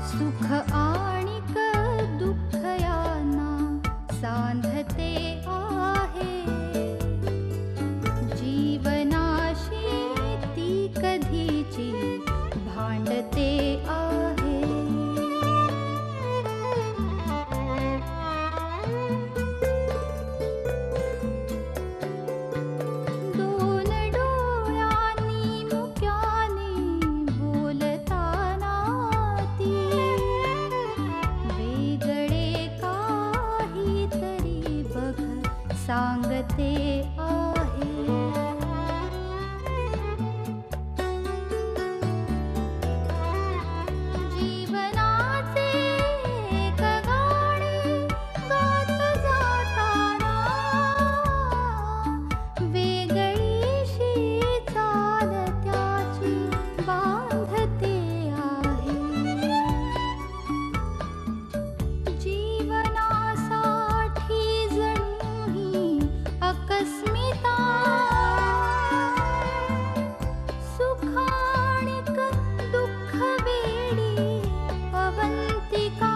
सुख आणिक दुःख यांना सांधते आहे, जीवनाशी ती कधीची भांडते आहे। दोन डोळ्यांनी मुक्याने बोलताना ती वेगळे काहीतरी बघ सांगते आहे। जीवनाचे एक गाणे गात जाताना वेगळीशी चाल त्याची बांधते आहे। जीवनासाठी जणू ही अकस्मिता, सुखाणिक दुःख वेडी अवंतिका।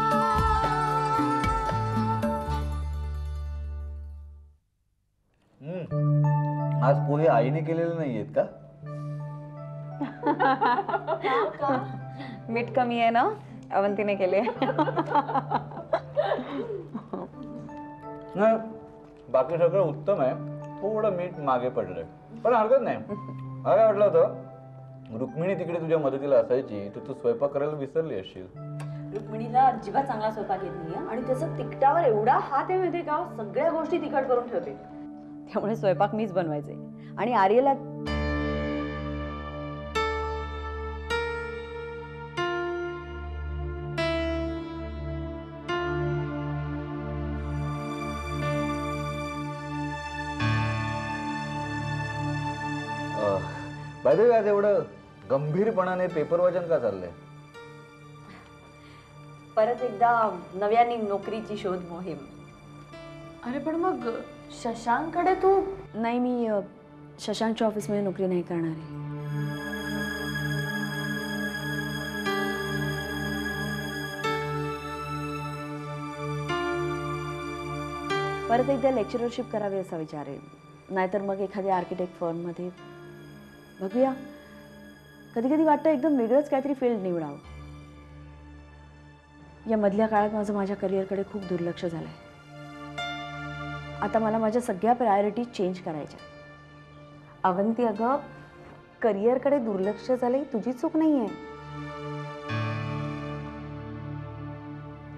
आज पोहे आईने केलेले नाहीयेत का? मीठ कमी आहे ना, अवंतीने केले। नाही, बाकी सगळं उत्तम आहे, थोडं मीठ मागे पडलंय, पण हरकत नाही। मला काय वाटलं होतं, रुक्मिणी तिकडे तुझ्या मदतीला असायची तर तू स्वयंपाक करायला विसरली असशील। रुक्मिणीला अजिबात चांगला स्वयंपाक येत नाहीये आणि त्याचा तिखटावर एवढा हात आहे माहितीये का, सगळ्या गोष्टी तिखट करून ठेवते। त्यामुळे स्वयंपाक मीच बनवायचे आणि आर्यला बाय द वे, आज एवढं गंभीरपणाने पेपर वाचन का चाललंय? परत एकदा नव्याने नोकरीची शोध मोहीम। अरे पण मग शशांककडे तू? नाही, मी शशांकच्या ऑफिसमध्ये नोकरी नाही करणार आहे। परत एकदा लेक्चररशिप करावी असा विचार आहे, नाहीतर मग एखाद्या आर्किटेक्ट फर्ममध्ये बघूया। कधी कधी वाटतं एकदम वेगळंच काहीतरी फील्ड निवडावं। या मधल्या काळात माझ्या करिअरकडे खूप दुर्लक्ष झालंय। आता मला माझ्या सगळ्या प्रायोरिटी चेंज करायच्या। अवंती, अगं करिअरकडे दुर्लक्ष झाले तुझी चूक नाहीये।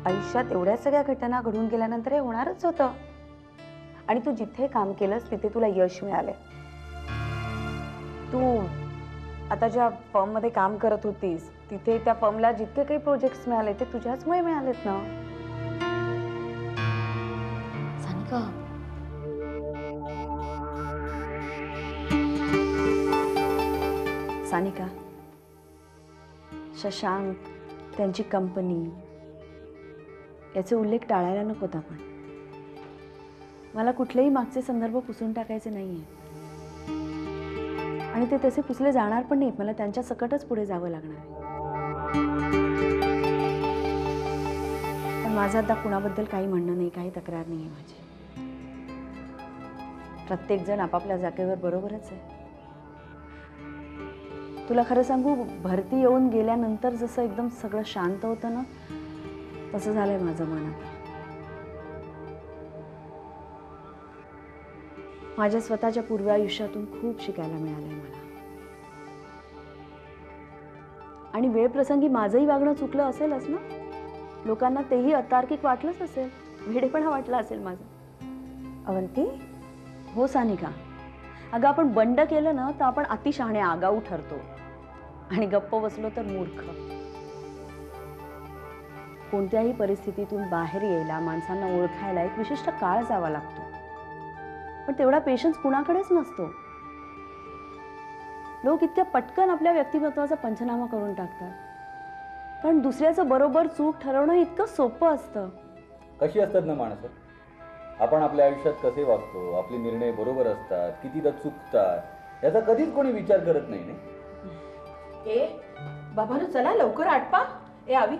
आयुष्यात एवढ्या सगळ्या घटना घडून गेल्यानंतर हे होणारच होतं आणि तू जिथे काम केलंस तिथे तुला यश मिळालंय। तू आता ज्या फर्ममध्ये काम करत होतीस तिथे त्या फर्मला जितके काही प्रोजेक्ट्स मिळाले ते तुझ्याचमुळे मिळालेत ना। सानिका, सानिका, शशांक, त्यांची कंपनी याचे उल्लेख टाळायला नकोत आपण। मला कुठलेही मागचे संदर्भ पुसून टाकायचे नाहीये आणि ते तसे पुसले जाणार पण नाहीत। मला त्यांच्या सकटच पुढे जावं लागणार आहे। पण माझं आता कुणाबद्दल काही म्हणणं नाही, काही तक्रार नाही आहे माझी। प्रत्येक जण आपापल्या जागेवर बरोबरच आहे। तुला खरं सांगू, भरती येऊन गेल्यानंतर जसं एकदम सगळं शांत होतं ना, तसं झालंय माझं मन आता। माझ्या स्वतःच्या पूर्व आयुष्यातून खूप शिकायला मिळालंय मला आणि वेळ प्रसंगी माझंही वागणं चुकलं असेलच ना। लोकांना तेही अतार्किक वाटलंच असेल, वेडेपणा वाटला असेल माझं। अवंती, हो सानिका, अगं आपण बंड केलं ना तर आपण अतिशहाणे आगाऊ ठरतो आणि गप्प बसलो तर मूर्ख। कोणत्याही परिस्थितीतून बाहेर यायला, माणसांना ओळखायला एक विशिष्ट काळ जावा लागतो, पण तेवढा पेशन्स कुणाकडेच नसतो। लोक इतक्या पटकन आपल्या व्यक्तिमत्वाचा पंचनामा करून टाकतात, कारण दुसऱ्याचं बरोबर चूक ठरवणं इतकं सोपं असतं। कशी असतात ना माणसं, आपण आपल्या आयुष्यात कसे वागतो, आपले निर्णय बरोबर असतात, कितीदा चुकतात, याचा कधीच कोणी विचार करत नाही। ए बाबांनो, चला लवकर आटपा। ए आवी,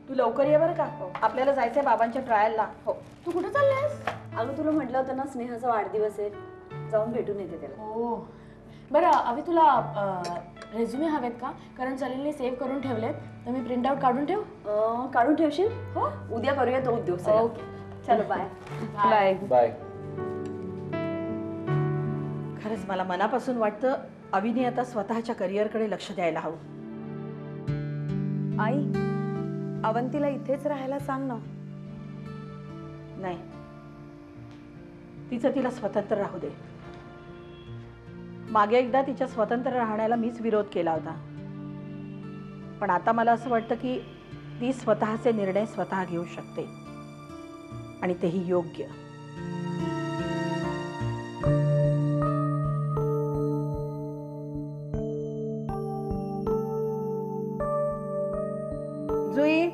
तू लवकर ये बरं का आपल्याला जायचंय बाबांच्या ट्रायलला. हो. तू कुठे चाललायस? अगं तुला म्हटलं होतं ना स्नेहाचा वाढदिवस आहे, जाऊन भेटून येते त्याला. हो बरं अभि तुला रेझ्युमे हवेत का? कारण सलीलने सेव्ह करून ठेवलेत तर मी प्रिंट आउट काढून ठेव. काढून ठेवशील? हो उद्या करूया तो उद्योग सगळा. ओके चलो बाय. बाय. बाय. खरंच मला मनापासून वाटतं अविनी आता स्वतःच्या करिअरकडे लक्ष द्यायला हवं. आई अवंतीला इथेच राहायला सांग ना. नाही तिचं तिला स्वतंत्र राहू दे. मागे एकदा तिच्या स्वतंत्र राहण्याला मीच विरोध केला होता, पण आता मला असं वाटतं की ती स्वतःचे निर्णय स्वतः घेऊ शकते आणि तेही योग्य. जुई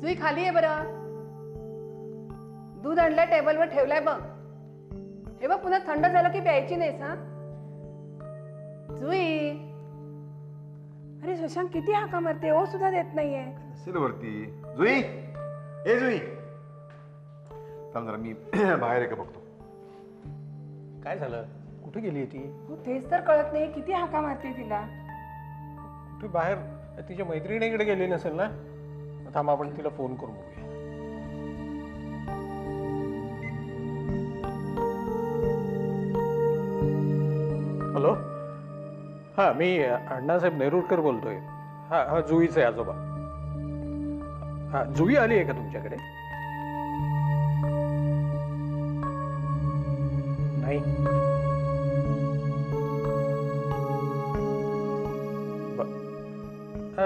जुई खाली आहे बरं. दूध आणलंय टेबलवर ठेवलंय बघ. हे बघ पुन्हा थंड झालं की प्यायची नाहीस हा. जुई अरे शशांक किती हाका मारते ओ सुद्धा देत नाहीये. असेल वरती. जुई ए जुई थांब जरा मी बाहेर का बघतो. काय झालं? कुठे गेली ती? हो तेच तर कळत नाही किती हाका मारते तिला. कुठे बाहेर तिच्या मैत्रिणीकडे गेली नसेल ना? थांब आपण तिला फोन करून बघूया. हॅलो, हां मी अण्णासाहेब नेरुरकर बोलतोय. हां हां जुईचे आजोबा. हां जुई आली आहे का तुमच्याकडे? नाही.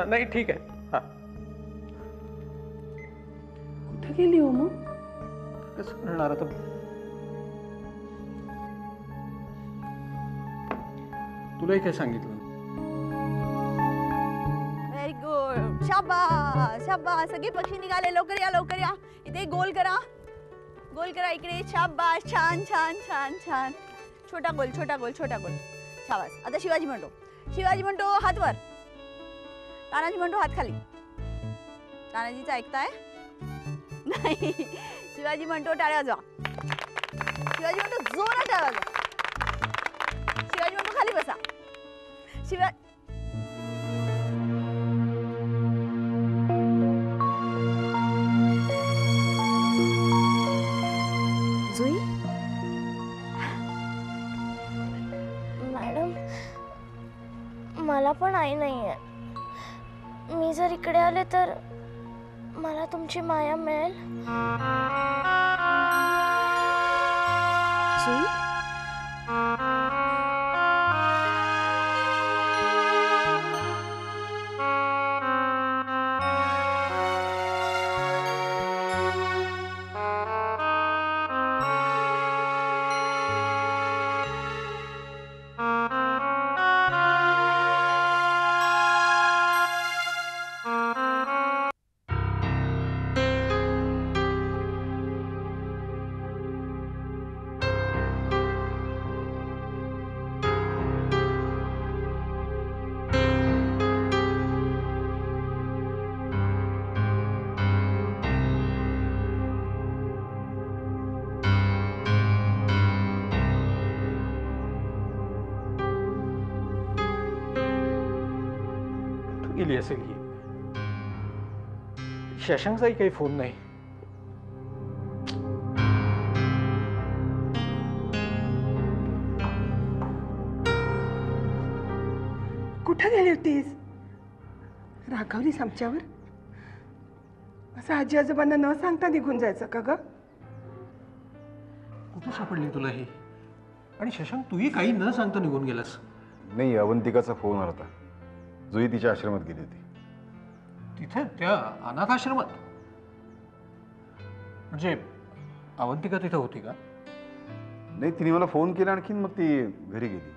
नाही ठीक आहे. हां कुठे गेली हो मग? कसं कळणार आता? तुलाही काय सांगितलं? Very good. शाबास शाबास. सगळे पक्षी निघाले. लवकर या लवकर या. इथे गोल करा. गोल करा इकडे. शाबास. छान छान छान छान. छोटा गोल छोटा गोल छोटा गोल. शाबास. आता शिवाजी म्हणतो. शिवाजी म्हणतो हात वर. तानाजी म्हणतो हात खाली. तानाजीचं ऐकताय? नाही. शिवाजी म्हणतो टाळ्या वाजवा. शिवाजी म्हणतो जोरात टाळ्या वाजवा. शिवाजी म्हणतो खाली बसा. शिवा जुई मॅडम मला पण आई नाहीये. मी जर इकडे आले तर मला तुमची माया मिळेल? जुई गेली असेल ही. शशांकचाही काही फोन नाही. कुठं गेली होतीस? रागावलीस आमच्यावर? असं आजी आजोबांना न सांगता निघून जायचं का ग? कुठं सापडली तुला ही? आणि शशांक तूही काही न सांगता निघून गेलास. नाही अवंतिकाचा फोन आला होता. जुई तिच्या आश्रमात गेली होती. तिथे त्या अनाथ आश्रमात? म्हणजे अवंतिका तिथे होती का? नाही तिने मला फोन केला आणखीन मग ती घरी गेली.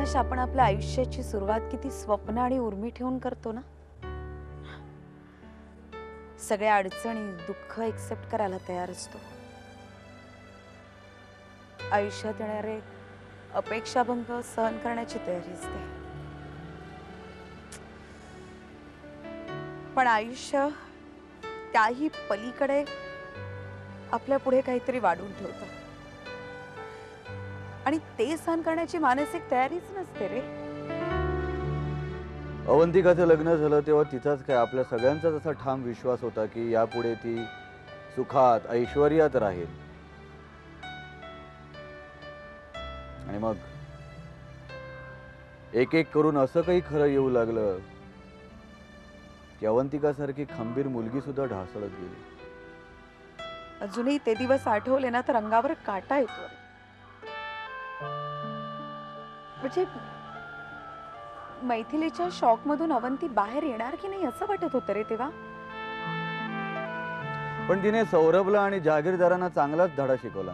अविनाश, आपण आपल्या आयुष्याची सुरुवात किती स्वप्न आणि उर्मी ठेवून करतो ना. सगळ्या अडचणी दुःख एक्सेप्ट करायला तयार असतो. आयुष्यात येणारे अपेक्षाभंग सहन करण्याची तयारी असते. पण आयुष्य त्याही पलीकडे आपल्या पुढे काहीतरी वाढून ठेवतं आणि ते सहन करण्याची मानसिक तयारीच नसते रे. अवंतिकाचं लग्न झालं तेव्हा तिचाच काय आपल्या सगळ्यांचाच असा ठाम विश्वास होता की यापुढे ती सुखात ऐश्वर्यात राहील. आणि मग एक एक करून असं काही खरं येऊ लागलं की अवंतिकासारखी खंबीर मुलगी सुद्धा ढासळत गेली. अजूनही ते दिवस आठवले ना तर अंगावर काटा येतो. म्हणजे मैथिलीच्या शॉक मधून अवंती बाहेर येणार की नाही असं वाटत होतं रे तेव्हा. पण तिने सौरभला आणि जहागीरदारांना चांगलाच धडा शिकवला.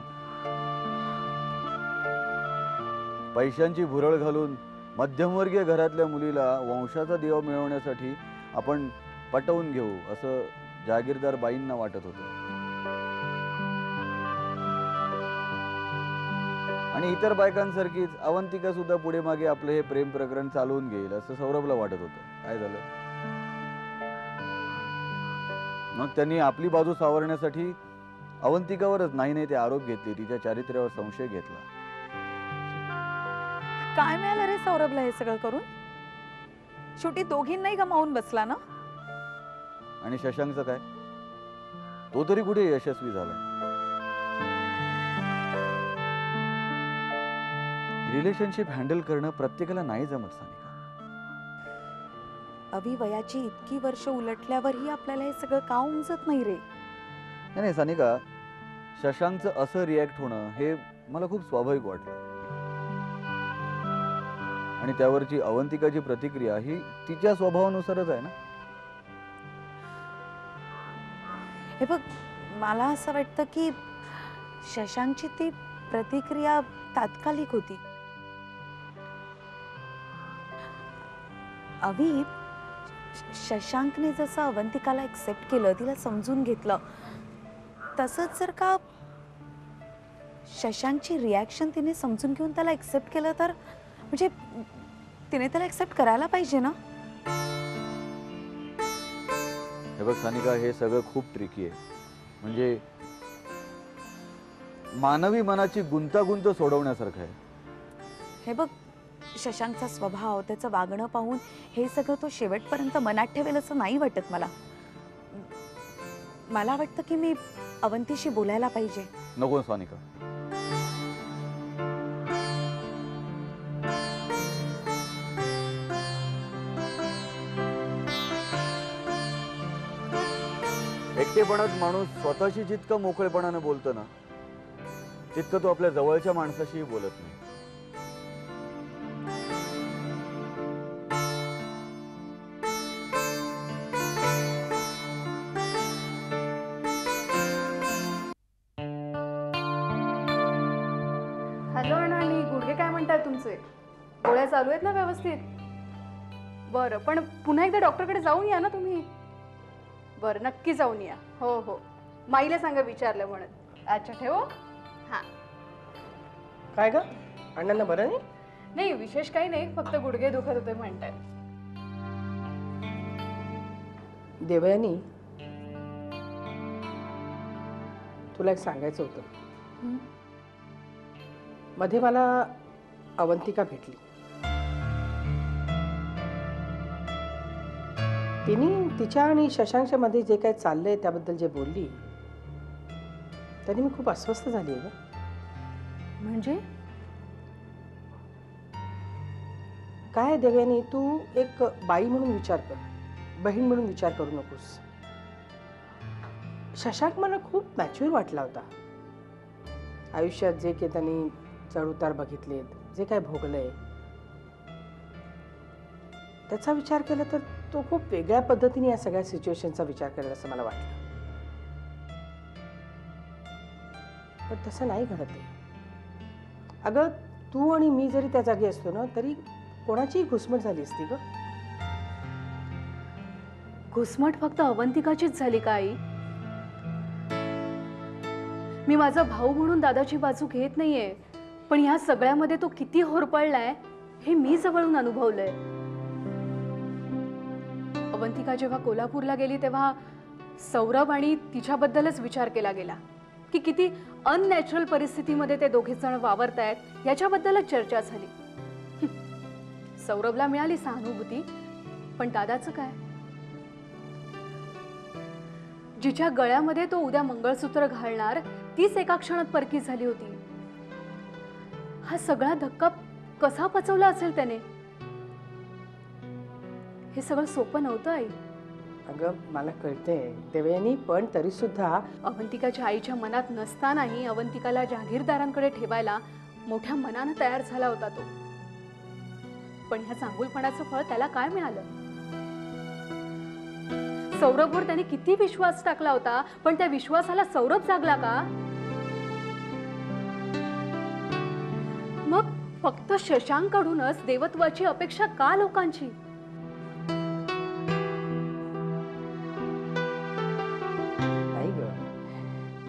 पैशांची भुरळ घालून मध्यमवर्गीय घरातल्या मुलीला वंशाचा दिवा मिळवण्यासाठी आपण पटवून घेऊ असं जहागीरदार बाईंना वाटत होतं. आणि इतर बायकांसारखीच अवंतिका सुद्धा पुढे मागे आपलं हे प्रेम प्रकरण चालवून घेईल असं सौरभला वाटत होतं. काय झालं मग त्यांनी आपली बाजू सावरण्यासाठी अवंतिकावरच नाही ते आरोप घेतले, तिच्या चारित्र्यावर संशय घेतला. काय मिळालं रे सौरभला हे सगळं करून? शेवटी दोघींनाही गमावून बसला ना. आणि शशांकचं काय? तो तरी कुठे यशस्वी झालाय. रिलेशनशिप हँडल करणं प्रत्येकाला नाही जमत सानिका. अवी वयाची इतकी वर्ष उलटल्यावरही आपल्याला हे सगळं का उमजत नाही रे? नाही सानिका, शशांकचं असं रिॲक्ट होणं हे मला खूप स्वाभाविक वाटलं. आणि त्यावरची अवंतिकाची प्रतिक्रिया ही तिच्या स्वभावानुसारच आहे ना. हे बघ, मला असं वाटतं की शशांकची ती प्रतिक्रिया तात्कालिक होती. अवी, शशांकने जसं अवंतिकाला एक्सेप्ट केलं, तिला समजून घेतलं, तसंच जर का शशांकची रिॲक्शन तिने समजून घेऊन त्याला एक्सेप्ट केलं तर म्हणजे तिने त्याला एक्सेप्ट करायला पाहिजे ना. हे बघ सानिका, हे सगळं खूप ट्रिकी आहे. म्हणजे मानवी मनाची गुंतागुंत सोडवण्यासारखं आहे. हे बघ, शशांकचा स्वभाव, त्याचं वागणं पाहून हे सगळं तो शेवटपर्यंत मनात ठेवेल असं नाही वाटत मला. मला वाटतं की मी अवंतीशी बोलायला पाहिजे. नको सानिका. एकटेपणात माणूस स्वतःशी जितकं मोकळेपणानं बोलतो ना, तितकं तो आपल्या जवळच्या माणसाशीही बोलत नाही. हॅलो अण्णांनी, गुडघे काय म्हणताय तुमचे? गोळ्या चालू आहेत ना व्यवस्थित? बरं, पण पुन्हा एकदा डॉक्टरकडे जाऊन या ना तुम्ही. बरं, नक्की जाऊन या. हो हो, माईला सांगा विचारलं म्हणून. अच्छा, ठेवू. हां. काय ग, अण्णांना बरं नाही? नाही, विशेष काही नाही, फक्त गुडघे दुखत होते म्हणताय. देवयानी, तुला एक सांगायचं होतं. मध्ये मला अवंतिका भेटली. तिने तिच्या आणि शशांकच्या मध्ये जे काही चाललंय त्याबद्दल जे बोलली, त्याने मी खूप अस्वस्थ झाली आहे. म्हणजे काय देवयानी, तू एक बाई म्हणून विचार कर, बहीण म्हणून विचार करू नकोस. शशांक मला खूप मॅच्युअर वाटला होता. आयुष्यात जे काही त्यांनी चढउतार बघितलेत, जे काय भोगलंय, त्याचा विचार केला तर तो खूप वेगळ्या पद्धतीने या सगळ्या सिच्युएशनचा विचार करेल असं मला वाटलं. पण तसं नाही घडत आहे. अगं, तू आणि मी जरी त्या जागी असतो ना तरी कोणाचीही घुसमट झाली असती ग. घुसमट फक्त अवंतिकाचीच झाली का आई? मी माझा भाऊ म्हणून दादाची बाजू घेत नाहीये, पण ह्या सगळ्यामध्ये तो किती होरपळलाय हे मी जवळून अनुभवलंय. अवंतिका जेव्हा कोल्हापूरला गेली तेव्हा सौरभ आणि तिच्याबद्दलच विचार केला गेला की किती अननॅचरल परिस्थितीमध्ये ते दोघे जण वावरतायत याच्याबद्दलच चर्चा झाली. सौरभला मिळाली सहानुभूती, पण दादाचं काय? जिच्या गळ्यामध्ये तो उद्या मंगळसूत्र घालणार तीच एका क्षणात परकी झाली होती. हा सगळा धक्का कसा पचवला असेल त्याने? हे सगळं सोपं नव्हतं आई. अगं मला कळतंय देवयानी, पण तरी सुद्धा अवंतिकाच्या आईच्या मनात नसतानाही अवंतिकाला जहागीरदारांकडे ठेवायला मोठ्या मनानं तयार झाला होता तो. पण ह्या चांगुलपणाचं फळ त्याला काय मिळालं? सौरभवर त्याने किती विश्वास टाकला होता, पण त्या विश्वासाला सौरभ जागला का? मग फक्त शशांककडूनच देवत्वाची अपेक्षा का लोकांची? नाही ग,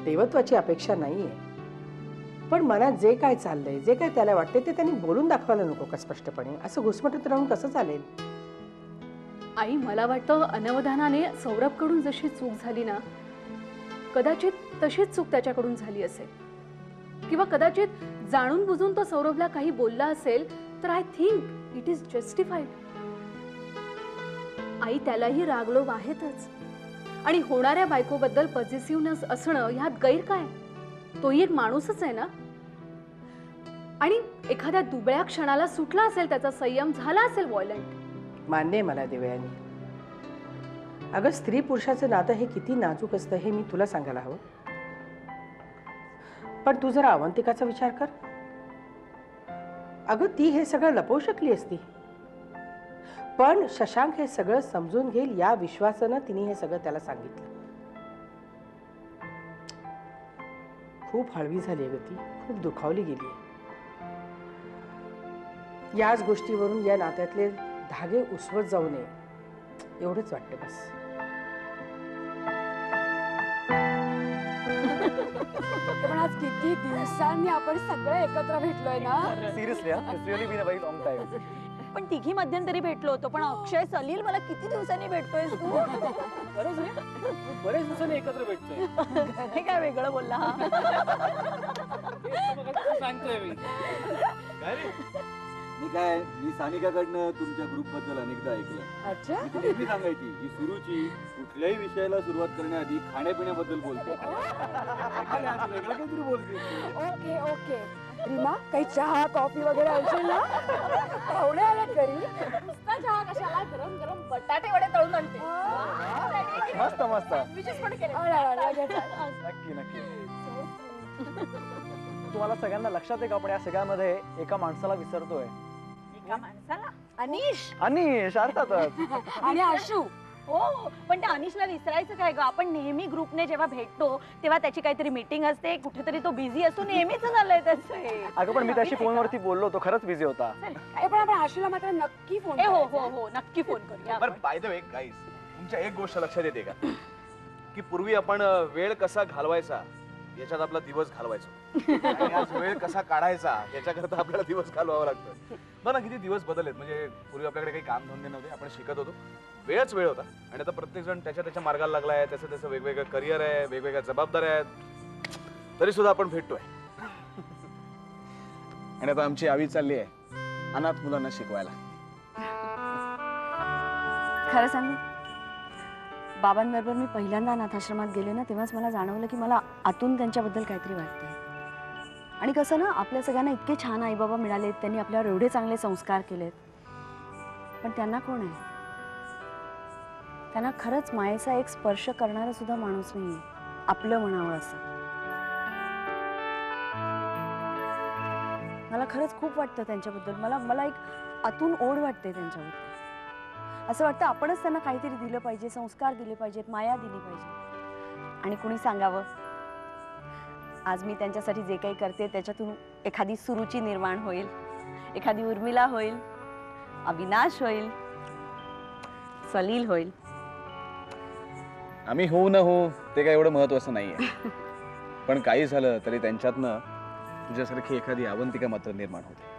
देवत्वाची अपेक्षा नाहीये, पण मनात जे काय चाललंय, जे काय त्याला वाटते ते त्यांनी बोलून दाखवायला नको का स्पष्टपणे? असं घुसमटत राहून कसं चालेल? आई, मला वाटतं अनवधानाने सौरभकडून जशी चूक झाली ना, कदाचित तशीच चूक त्याच्याकडून झाली असेल, किंवा कदाचित जाणून बुजून तो सौरभला काही बोलला असेल तर I think it is justified. आई, त्यालाही रागलोभ आहेतच, आणि होणाऱ्या बायकोबद्दल पॉझिटिव्हनेस असणं ह्यात गैर काय? तोही एक माणूसच आहे ना. आणि एखाद्या दुबळ्या क्षणाला सुटला असेल त्याचा संयम, झाला असेल व्हायलंट. मान्य आहे मला देवयानी. अगं स्त्री पुरुषाचं नातं हे किती नाजूक असतं हे मी तुला सांगायला हवं, पण तू जरा अवंतिकाचा विचार कर. अगं ती हे सगळं लपवू शकली असती, पण शशांक हे सगळं समजून घेईल या विश्वासानं तिने हे सगळं त्याला सांगितलं. खूप हळवी झाली आहे ग ती, खूप दुखावली गेली आहे. याच गोष्टीवरून या नात्यातले धागे उसवत जाऊ नये एवढंच वाटतं बस. पण आज किती दिवसांनी आपण सगळे एकत्र भेटलोय ना. Seriously it's really been a very long time. पण तिघी मध्यंतरी भेटलो होतो, पण अक्षय, सलील, मला किती दिवसांनी भेटतोयस तू? बरेच दिवसांनी एकत्र भेटतोय. हे काय वेगळं बोलला हा? सांगतोय मी. मी सानिकाकडनं तुमच्या ग्रुप बद्दल अनेकदा ऐकलं. अच्छा. ती नेहमी सांगायची की सुरुची कुठल्याही विषयाला सुरुवात करण्याआधी खाण्यापिण्याबद्दल बोलते. वेगळं काहीतरी बोलते. Okay okay. रीमा, काही चहा कॉफी वगैरे आणशील ना? पाहुणे आले घरी. नुसता चहा कशाला, गरम गरम बटाटे वडे तळून आणते. मस्त मस्त. नक्की नक्की. तुम्हाला सगळ्यांना लक्षात आहे का आपण या सगळ्यामध्ये एका माणसाला विसरतोय? एका माणसाला? अनिश. अनिश अर्थातच. आणि आशू. हो, पण त्या अनिशला विसरायचं काय ग? आपण नेहमी ग्रुपने जेव्हा भेटतो तेव्हा त्याची काहीतरी मीटिंग असते, कुठेतरी तो बिझी असतो, नेहमीच झालंय त्याचं. अगं पण मी त्याशी फोनवरती बोललो होतो, खरंच बिझी होता. पण आपण आशूला मात्र नक्की फोन. हो हो हो, नक्की फोन करूया. बरं, बाय द वे गाईज, तुमच्या एक गोष्ट लक्षात येते का की पूर्वी आपण वेळ कसा घालवायचा याच्यात आपला दिवस घालवायचो, आणि आज वेळ कसा काढायचा याच्याकरता आपल्याला दिवस घालवावा लागतो. बघा किती दिवस बदललेत. म्हणजे पूर्वी आपल्याकडे काही काम धंदे नव्हते, आपण शिकत होतो, वेळच वेळ होता, आणि आता प्रत्येक जण त्याच्या मार्गाला लागला आहे, त्याचं वेगवेगळं करिअर आहे, वेगवेगळ्या जबाबदाऱ्या आहेत, तरी सुद्धा आपण भेटतोय. आणि आता आमची आवी चालली आहे अनाथ मुलांना शिकवायला. खरं सांगू, बाबांबरोबर मी पहिल्यांदा अनाथाश्रमात गेले ना, तेव्हाच मला जाणवलं की मला आतून त्यांच्याबद्दल काहीतरी वाटतंय. आणि कसं ना, आपल्या सगळ्यांना इतके छान आई बाबा मिळालेत, त्यांनी आपल्यावर एवढे चांगले संस्कार केलेत, पण त्यांना कोण आहे? त्यांना खरंच मायेचा एक स्पर्श करणारा सुद्धा माणूस नाहीये, आपलं म्हणावं असं. मला खरंच खूप वाटतं त्यांच्याबद्दल. मला एक आतून ओढ वाटते त्यांच्याबद्दल. असं वाटतं आपणच त्यांना काहीतरी दिलं पाहिजे, संस्कार दिले पाहिजेत, माया दिली पाहिजे. आणि कुणी सांगावं, आज मी त्यांच्यासाठी जे काही करते त्याच्यातून एखादी सुरुची निर्माण होईल, एखादी उर्मिला होईल, अविनाश होईल, सलील होईल. आम्ही होऊ न हो ते काय एवढं महत्वाचं नाहीये. पण काही झालं तरी त्यांच्यातनं तुझ्यासारखी एखादी अवंतिका मात्र निर्माण होते.